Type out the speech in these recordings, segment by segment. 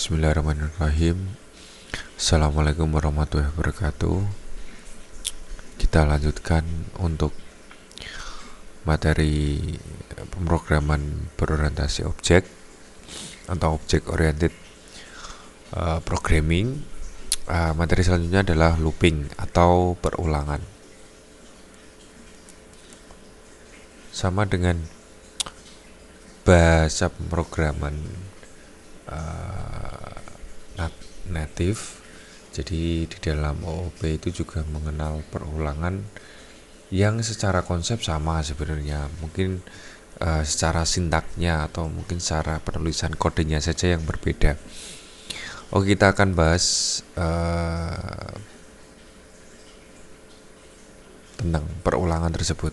Bismillahirrahmanirrahim. Assalamualaikum warahmatullahi wabarakatuh. Kita lanjutkan untuk materi pemrograman berorientasi objek atau object oriented programming. Materi selanjutnya adalah looping atau perulangan. Sama dengan bahasa pemrograman native, jadi di dalam OOP itu juga mengenal perulangan yang secara konsep sama sebenarnya, mungkin secara sintaknya atau mungkin secara penulisan kodenya saja yang berbeda. Oke, kita akan bahas tentang perulangan tersebut.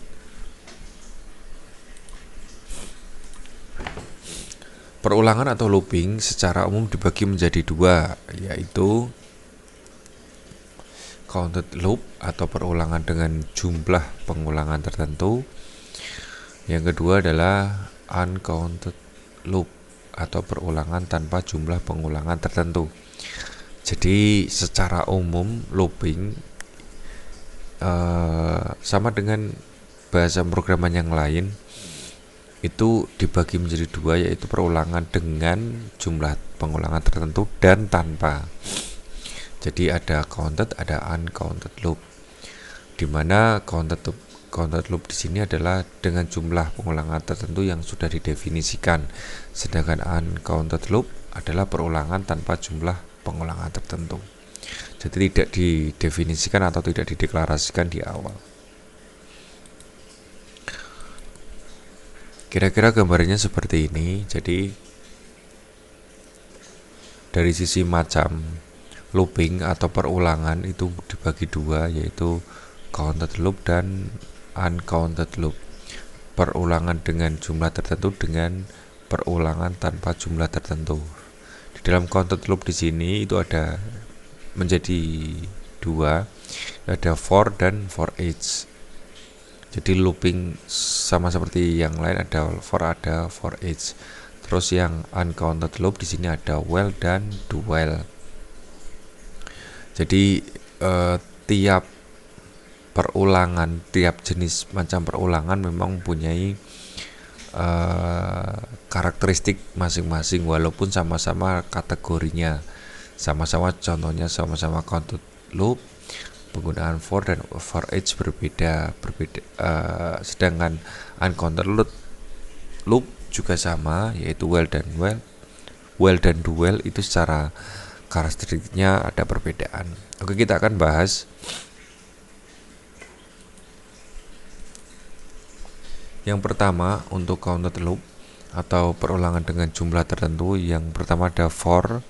Perulangan atau looping secara umum dibagi menjadi dua, yaitu counted loop atau perulangan dengan jumlah pengulangan tertentu. Yang kedua adalah uncounted loop atau perulangan tanpa jumlah pengulangan tertentu. Jadi secara umum looping sama dengan bahasa pemrograman yang lain itu dibagi menjadi dua, yaitu perulangan dengan jumlah pengulangan tertentu dan tanpa. Jadi ada counted, ada uncounted loop. Dimana counted loop di sini adalah dengan jumlah pengulangan tertentu yang sudah didefinisikan, sedangkan uncounted loop adalah perulangan tanpa jumlah pengulangan tertentu. Jadi tidak didefinisikan atau tidak dideklarasikan di awal. Kira-kira gambarnya seperti ini. Jadi dari sisi macam looping atau perulangan itu dibagi dua, yaitu counted loop dan uncounted loop. Perulangan dengan jumlah tertentu dengan perulangan tanpa jumlah tertentu. Di dalam counted loop di sini itu ada menjadi dua, ada for dan for each. Jadi looping sama seperti yang lain, ada for each. Terus yang uncounted loop di sini ada while dan do while. Jadi tiap perulangan, tiap jenis macam perulangan memang mempunyai karakteristik masing-masing, walaupun sama-sama kategorinya, sama-sama contohnya sama-sama counted loop, penggunaan for dan for each berbeda. Sedangkan uncounted loop juga sama, yaitu while dan do while itu secara karakteristiknya ada perbedaan. Oke, kita akan bahas yang pertama untuk counted loop atau perulangan dengan jumlah tertentu. Yang pertama ada for.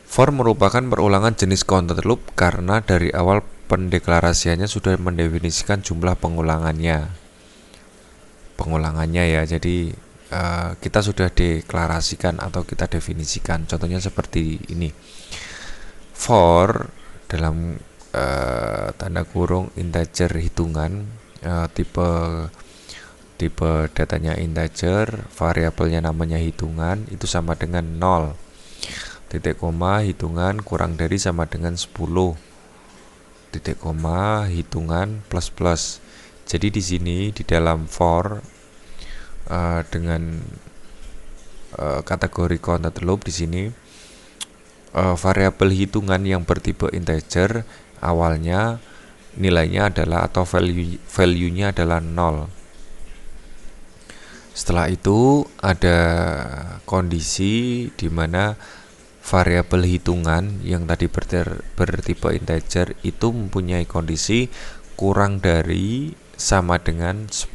For merupakan perulangan jenis counted loop karena dari awal pendeklarasiannya sudah mendefinisikan jumlah pengulangannya ya. Jadi kita sudah deklarasikan atau kita definisikan. Contohnya seperti ini. For dalam tanda kurung integer hitungan, tipe datanya integer, variabelnya namanya hitungan, itu sama dengan 0. Titik koma hitungan kurang dari sama dengan 10. Titik koma hitungan plus. Jadi di sini di dalam for dengan kategori counted loop di sini variabel hitungan yang bertipe integer awalnya nilainya adalah atau value-nya adalah 0. Setelah itu ada kondisi di mana variabel hitungan yang tadi bertipe integer itu mempunyai kondisi kurang dari sama dengan 10.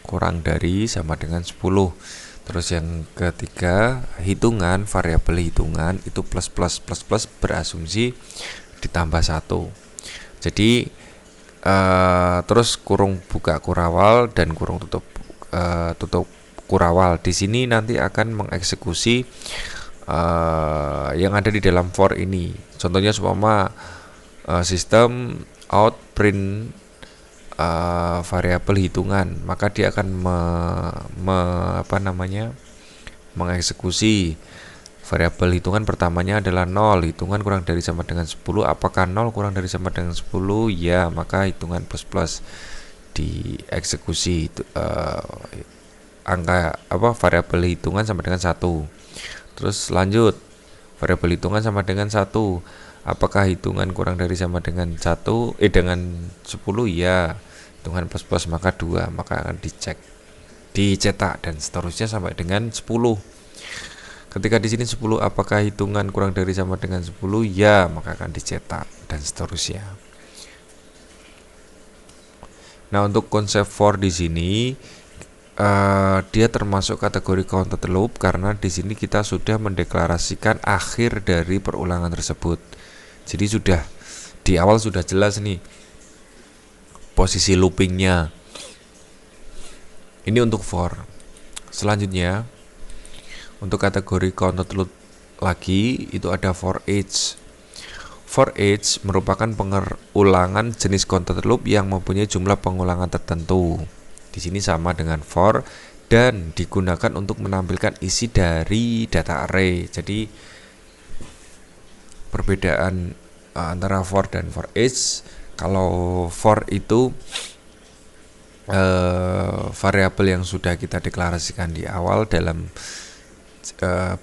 Kurang dari sama dengan 10. Terus yang ketiga, hitungan, variabel hitungan itu plus berasumsi ditambah 1. Jadi terus kurung buka kurawal dan kurung tutup kurawal. Di sini nanti akan mengeksekusi yang ada di dalam for ini. Contohnya seumpama sistem out print variabel hitungan, maka dia akan mengeksekusi variabel hitungan pertamanya adalah 0, hitungan kurang dari sama dengan 10, apakah 0 kurang dari sama dengan 10? Ya, maka hitungan plus dieksekusi. Angka variabel hitungan sama dengan 1. Terus lanjut, variabel hitungan sama dengan 1, apakah hitungan kurang dari sama dengan 1 dengan 10? Ya, hitungan plus maka 2, maka akan dicetak dan seterusnya sampai dengan 10. Ketika di sini 10, apakah hitungan kurang dari sama dengan 10? Ya, maka akan dicetak dan seterusnya. Nah, untuk konsep for di sini dia termasuk kategori counted loop karena di sini kita sudah mendeklarasikan akhir dari perulangan tersebut. Jadi sudah di awal sudah jelas nih posisi loopingnya. Ini untuk for. Selanjutnya untuk kategori counted loop lagi itu ada for each. For each merupakan pengulangan jenis counted loop yang mempunyai jumlah pengulangan tertentu. Di sini sama dengan for dan digunakan untuk menampilkan isi dari data array. Jadi perbedaan antara for dan for each, kalau for itu variabel yang sudah kita deklarasikan di awal dalam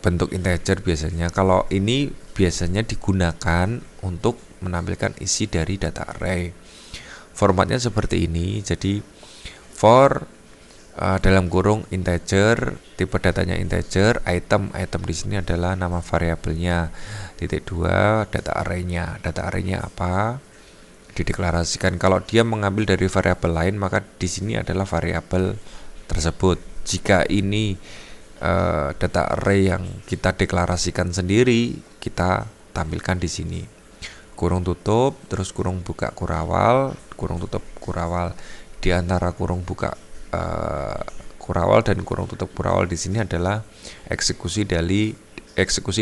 bentuk integer biasanya. Kalau ini biasanya digunakan untuk menampilkan isi dari data array. Formatnya seperti ini. Jadi for dalam kurung integer, tipe datanya integer, item di sini adalah nama variabelnya. Titik 2 data array-nya. Data array-nya apa? Dideklarasikan. Kalau dia mengambil dari variabel lain, maka di sini adalah variabel tersebut. Jika ini data array yang kita deklarasikan sendiri, kita tampilkan di sini. Kurung tutup, terus kurung buka kurawal, kurung tutup kurawal. Di antara kurung buka kurawal dan kurung tutup kurawal di sini adalah eksekusi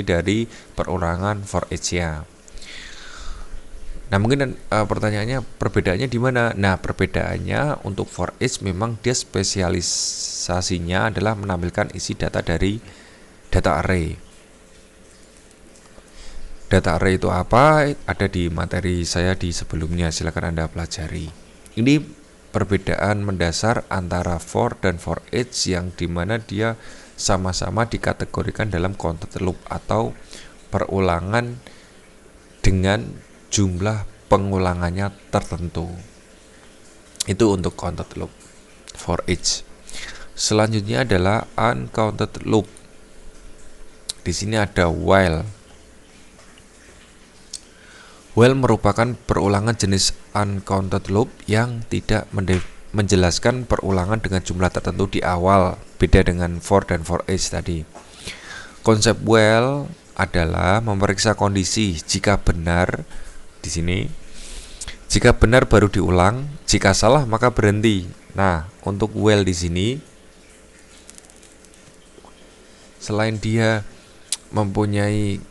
dari perulangan for each-nya. Nah, mungkin pertanyaannya perbedaannya di mana? Nah, perbedaannya untuk for each memang dia spesialisasinya adalah menampilkan isi data dari data array. Data array itu apa? Ada di materi saya di sebelumnya, silakan Anda pelajari. Ini perbedaan mendasar antara for dan for each yang dimana dia sama-sama dikategorikan dalam counted loop atau perulangan dengan jumlah pengulangannya tertentu. Itu untuk counted loop for each. Selanjutnya adalah uncounted loop. Di sini ada while. While merupakan perulangan jenis uncounted loop yang tidak menjelaskan perulangan dengan jumlah tertentu di awal, beda dengan for dan for each tadi. Konsep while adalah memeriksa kondisi. Jika benar di sini, jika benar baru diulang, jika salah maka berhenti. Nah, untuk while di sini selain dia mempunyai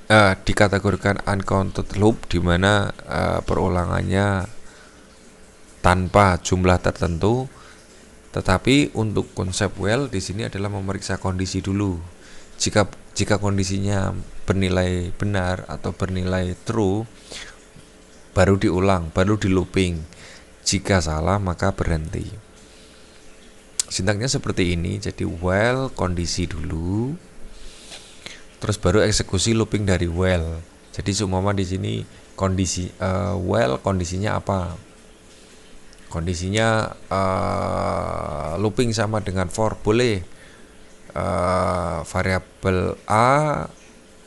dikategorikan uncounted loop di mana perulangannya tanpa jumlah tertentu, tetapi untuk konsep while di sini adalah memeriksa kondisi dulu. Jika kondisinya bernilai benar atau bernilai true, baru diulang, baru di looping. Jika salah maka berhenti. Sintaksnya seperti ini. Jadi while kondisi dulu, terus baru eksekusi looping dari while. Jadi seumpama di sini kondisi while kondisinya apa? Kondisinya looping sama dengan for, boleh variabel a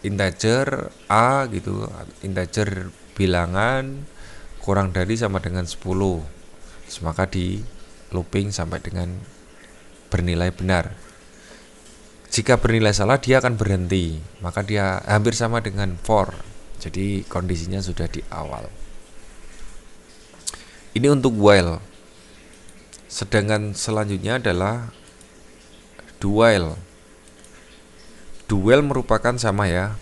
integer a gitu, integer bilangan kurang dari sama dengan 10. Terus maka di looping sampai dengan bernilai benar. Jika bernilai salah dia akan berhenti, maka dia hampir sama dengan for. Jadi kondisinya sudah di awal. Ini untuk while. Sedangkan selanjutnya adalah do while. Do while merupakan sama ya,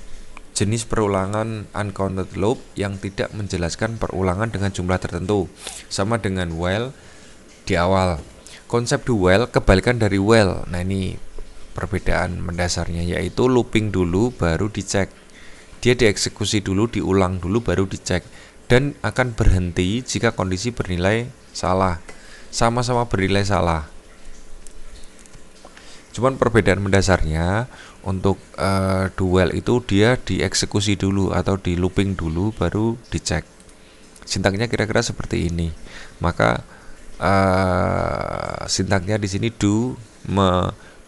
jenis perulangan uncounted loop yang tidak menjelaskan perulangan dengan jumlah tertentu, sama dengan while di awal. Konsep do while kebalikan dari while. Nah, ini perbedaan mendasarnya, yaitu looping dulu baru dicek. Dia dieksekusi dulu, diulang dulu baru dicek, dan akan berhenti jika kondisi bernilai salah. Sama-sama bernilai salah. Cuman perbedaan mendasarnya untuk duel itu dia dieksekusi dulu atau di looping dulu baru dicek. Sintaknya kira-kira seperti ini. Maka sintaknya di sini do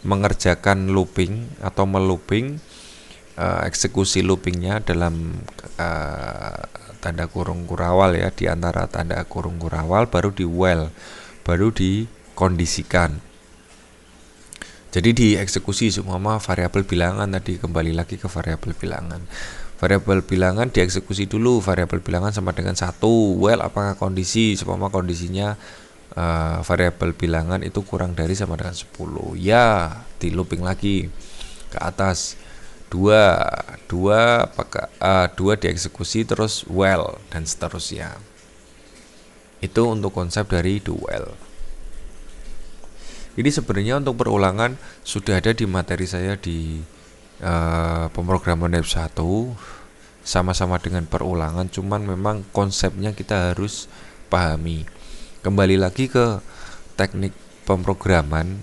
mengerjakan looping atau melooping, eksekusi loopingnya dalam tanda kurung kurawal ya, di antara tanda kurung kurawal baru di while, baru dikondisikan. Jadi dieksekusi semua variabel bilangan tadi, kembali lagi ke variabel bilangan. Variabel bilangan dieksekusi dulu, variabel bilangan sama dengan 1, while apakah kondisi, semua kondisinya variabel bilangan itu kurang dari sama dengan 10. Ya, di looping lagi ke atas. 2 dieksekusi terus while dan seterusnya. Itu untuk konsep dari do while. Ini sebenarnya untuk perulangan sudah ada di materi saya di pemrograman web 1, sama-sama dengan perulangan, cuman memang konsepnya kita harus pahami. Kembali lagi ke teknik pemrograman,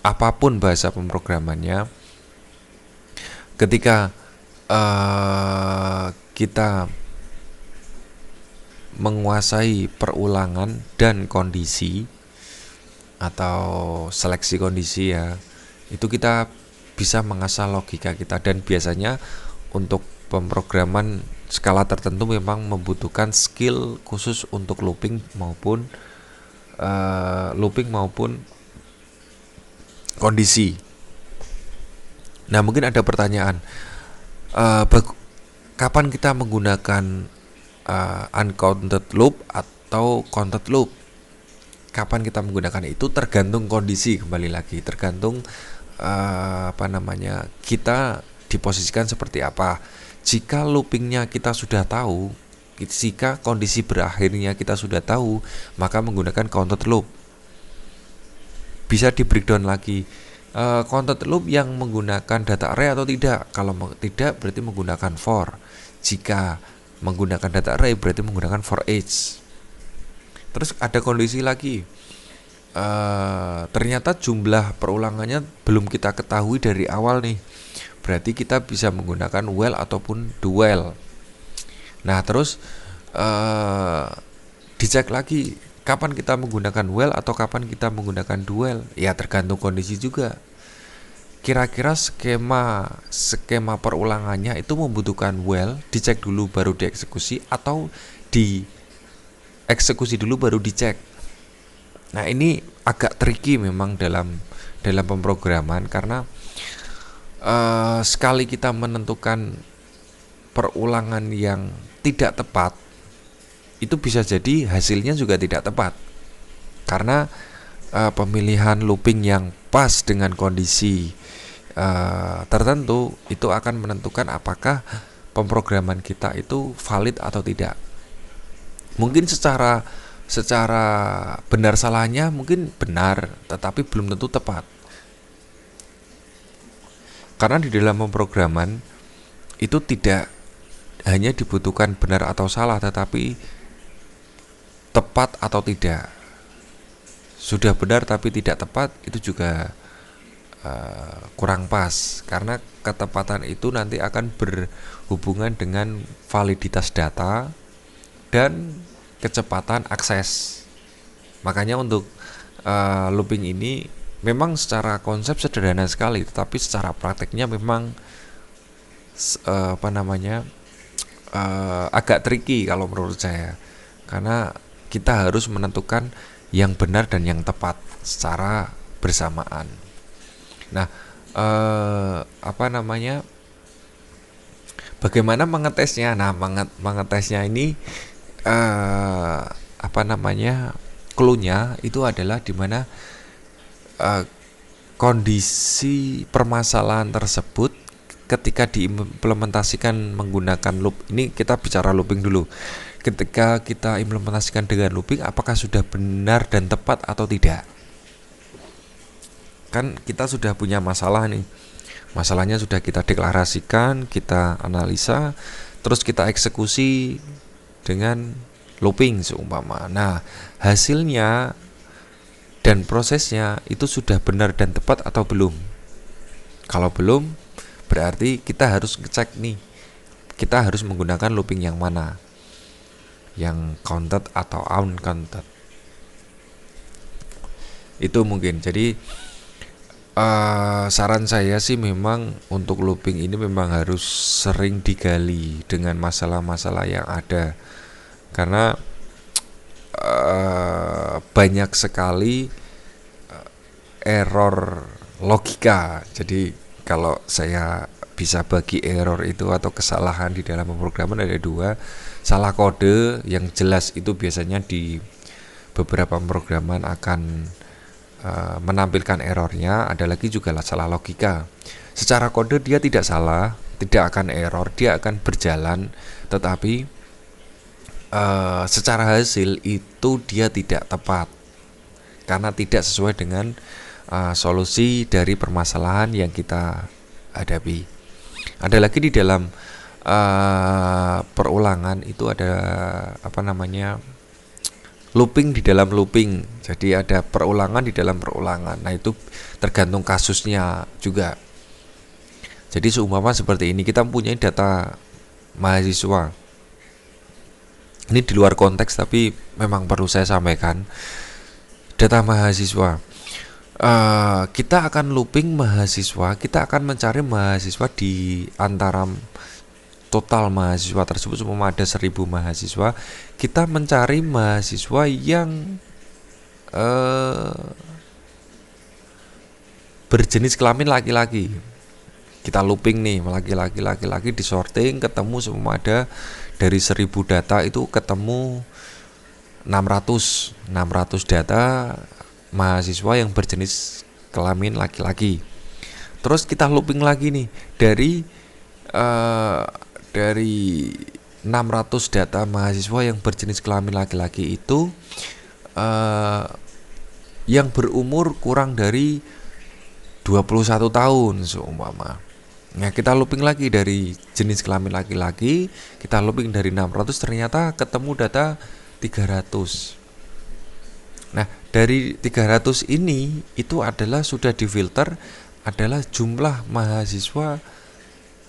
apapun bahasa pemrogramannya, ketika kita menguasai perulangan dan kondisi atau seleksi kondisi ya, itu kita bisa mengasah logika kita. Dan biasanya untuk pemrograman skala tertentu memang membutuhkan skill khusus untuk looping maupun kondisi. Nah, mungkin ada pertanyaan, kapan kita menggunakan uncounted loop atau counted loop? Kapan kita menggunakan itu tergantung kondisi, kembali lagi tergantung kita diposisikan seperti apa. Jika loopingnya kita sudah tahu, jika kondisi berakhirnya kita sudah tahu, maka menggunakan counted loop. Bisa di breakdown lagi, counted loop yang menggunakan data array atau tidak. Kalau tidak berarti menggunakan for. Jika menggunakan data array berarti menggunakan for each. Terus ada kondisi lagi, ternyata jumlah perulangannya belum kita ketahui dari awal nih, berarti kita bisa menggunakan while ataupun do while. Nah, terus dicek lagi kapan kita menggunakan while atau kapan kita menggunakan do while. Ya tergantung kondisi juga. Kira-kira skema perulangannya itu membutuhkan while, dicek dulu baru dieksekusi, atau dieksekusi dulu baru dicek. Nah, ini agak tricky memang dalam pemrograman, karena sekali kita menentukan perulangan yang tidak tepat, itu bisa jadi hasilnya juga tidak tepat, karena pemilihan looping yang pas dengan kondisi tertentu itu akan menentukan apakah pemrograman kita itu valid atau tidak. Mungkin secara benar salahnya mungkin benar, tetapi belum tentu tepat. Karena di dalam pemrograman itu tidak hanya dibutuhkan benar atau salah, tetapi tepat atau tidak. Sudah benar tapi tidak tepat, itu juga kurang pas, karena ketepatan itu nanti akan berhubungan dengan validitas data dan kecepatan akses. Makanya untuk looping ini memang secara konsep sederhana sekali, tetapi secara prakteknya memang agak tricky kalau menurut saya, karena kita harus menentukan yang benar dan yang tepat secara bersamaan. Nah, bagaimana mengetesnya? Nah, mengetesnya ini clue-nya itu adalah di mana kondisi permasalahan tersebut ketika diimplementasikan menggunakan loop. Ini kita bicara looping dulu. Ketika kita implementasikan dengan looping, apakah sudah benar dan tepat atau tidak? Kan kita sudah punya masalah nih. Masalahnya sudah kita deklarasikan, kita analisa, terus kita eksekusi dengan looping seumpama. Nah, hasilnya dan prosesnya itu sudah benar dan tepat atau belum? Kalau belum, berarti kita harus ngecek nih. Kita harus menggunakan looping yang mana? Yang counted atau uncounted. Itu mungkin. Jadi saran saya sih memang untuk looping ini memang harus sering digali dengan masalah-masalah yang ada, karena banyak sekali error logika. Jadi kalau saya bisa bagi error itu atau kesalahan di dalam pemrograman ada dua. Salah kode yang jelas itu biasanya di beberapa pemrograman akan menampilkan errornya. Ada lagi juga salah logika. Secara kode dia tidak salah, tidak akan error, dia akan berjalan, tetapi secara hasil itu dia tidak tepat karena tidak sesuai dengan solusi dari permasalahan yang kita hadapi. Ada lagi di dalam perulangan itu ada looping di dalam looping. Jadi ada perulangan di dalam perulangan. Nah, itu tergantung kasusnya juga. Jadi seumpama seperti ini, kita mempunyai data mahasiswa. Ini di luar konteks tapi memang perlu saya sampaikan. Data mahasiswa. Kita akan looping mahasiswa, kita akan mencari mahasiswa di antara total mahasiswa tersebut. Semua ada 1000 mahasiswa, kita mencari mahasiswa yang berjenis kelamin laki-laki. Kita looping nih, laki-laki disorting, ketemu semua ada dari 1000 data itu ketemu 600 data mahasiswa yang berjenis kelamin laki-laki. Terus kita looping lagi nih dari 600 data mahasiswa yang berjenis kelamin laki-laki itu yang berumur kurang dari 21 tahun seumpama. Nah, kita looping lagi dari jenis kelamin laki-laki, kita looping dari 600, ternyata ketemu data 300. Nah, dari 300 ini itu adalah sudah difilter adalah jumlah mahasiswa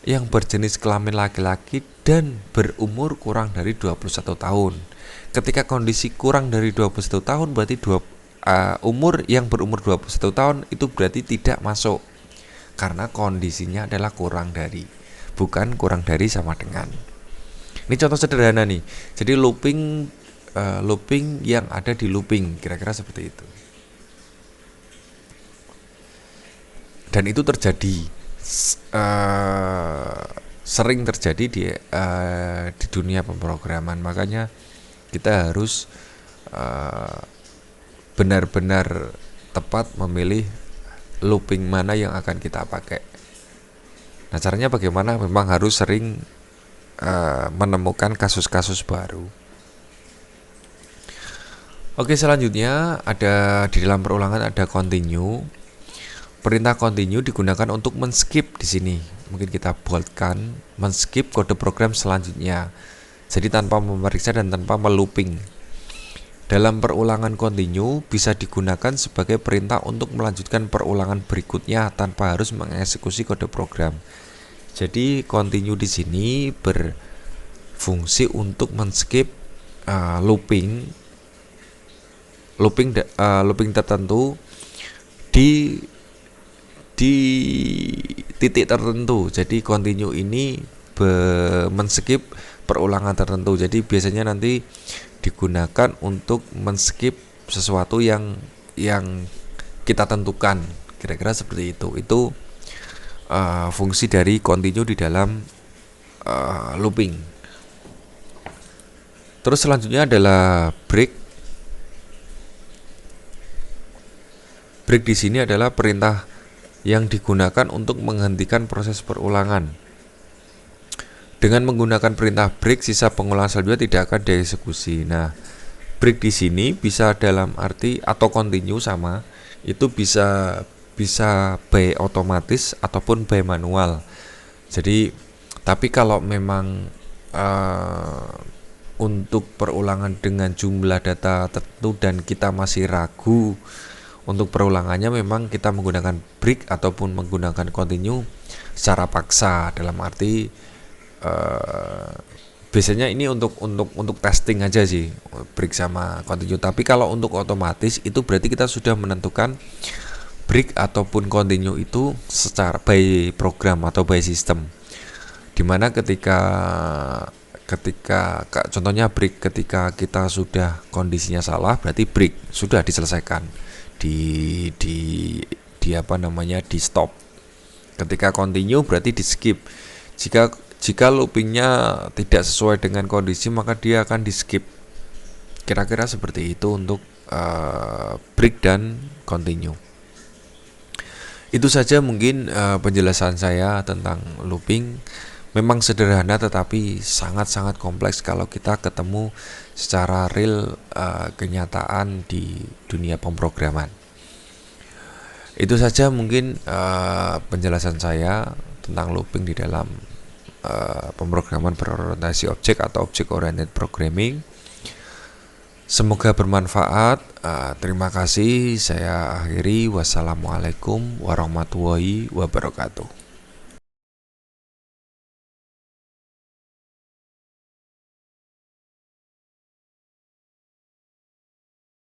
yang berjenis kelamin laki-laki dan berumur kurang dari 21 tahun. Ketika kondisi kurang dari 21 tahun berarti umur yang berumur 21 tahun itu berarti tidak masuk, karena kondisinya adalah kurang dari, bukan kurang dari sama dengan. Ini contoh sederhana nih. Jadi looping yang ada di looping kira-kira seperti itu. Dan itu terjadi sering terjadi di dunia pemrograman. Makanya kita harus benar-benar tepat memilih looping mana yang akan kita pakai. Nah, caranya bagaimana? Memang harus sering menemukan kasus-kasus baru. Oke, selanjutnya ada di dalam perulangan ada continue. Perintah continue digunakan untuk men-skip di sini. Mungkin kita boldkan, men-skip kode program selanjutnya. Jadi tanpa memeriksa dan tanpa melooping. Dalam perulangan continue bisa digunakan sebagai perintah untuk melanjutkan perulangan berikutnya tanpa harus mengeksekusi kode program. Jadi continue di sini berfungsi untuk men-skip looping tertentu di titik tertentu. Jadi continue ini men-skip perulangan tertentu. Jadi biasanya nanti digunakan untuk men-skip sesuatu yang kita tentukan. Kira-kira seperti itu. Itu fungsi dari continue di dalam looping. Terus selanjutnya adalah break. Break di sini adalah perintah yang digunakan untuk menghentikan proses perulangan. Dengan menggunakan perintah break, sisa pengulangan selanjutnya tidak akan dieksekusi. Nah, break di sini bisa dalam arti atau continue sama, itu bisa bisa by otomatis ataupun by manual. Jadi tapi kalau memang untuk perulangan dengan jumlah data tertentu dan kita masih ragu untuk perulangannya, memang kita menggunakan break ataupun menggunakan continue secara paksa, dalam arti biasanya ini untuk testing aja sih, break sama continue. Tapi kalau untuk otomatis itu berarti kita sudah menentukan break ataupun continue itu secara by program atau by system, dimana ketika contohnya break, ketika kita sudah kondisinya salah berarti break sudah diselesaikan, di apa namanya, di stop. Ketika continue berarti di skip. Jika loopingnya tidak sesuai dengan kondisi, maka dia akan di skip. Kira-kira seperti itu untuk break dan continue. Itu saja mungkin penjelasan saya tentang looping. Memang sederhana tetapi sangat-sangat kompleks kalau kita ketemu secara real kenyataan di dunia pemrograman. Itu saja mungkin penjelasan saya tentang looping di dalam pemrograman berorientasi objek atau object oriented programming. Semoga bermanfaat. Terima kasih. Saya akhiri. Wassalamualaikum warahmatullahi wabarakatuh.